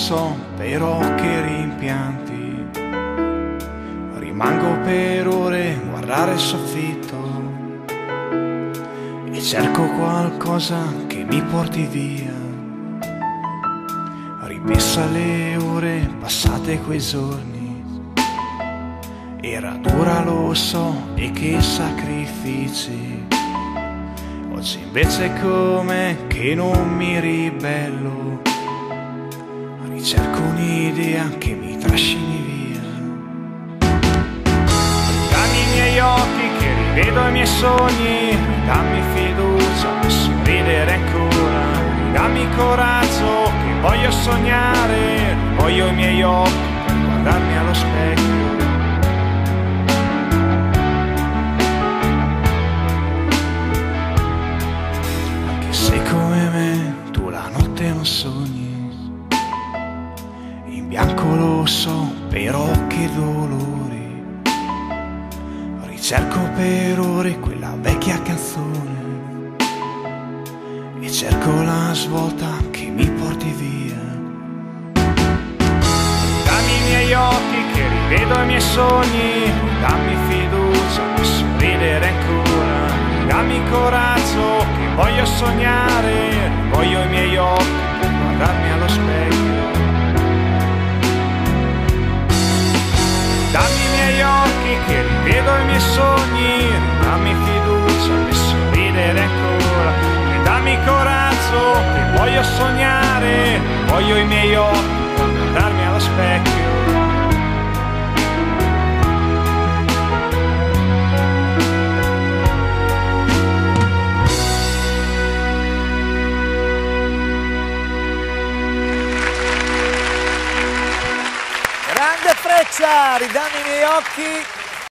so, però che rimpianti. Rimango per ore a guardare il soffitto e cerco qualcosa che mi porti via. Ripenso alle ore passate quei giorni, era dura lo so e che sacrifici. Oggi invece è come che non mi ribello, ricerco un'idea che mi trascini via. Dammi i miei occhi che rivedo i miei sogni, dammi fiducia per sorridere ancora, dammi coraggio che voglio sognare, voglio i miei occhi per guardarmi allo specchio. Anche se come me tu la notte non sogni, in bianco lo so, però che dolori. Ricerco per ore quella vecchia canzone e cerco la svolta che mi porti via. Dammi i miei occhi che rivedo i miei sogni, dammi fiducia per sorridere ancora, dammi coraggio che voglio sognare, voglio i miei occhi per guardarmi allo specchio. Dammi i miei occhi che rivedo i miei sogni, dammi fiducia per sorridere ancora, e dammi coraggio che voglio sognare, voglio i miei occhi per guardarmi allo specchio. Grande Freccia, ridammi i miei occhi.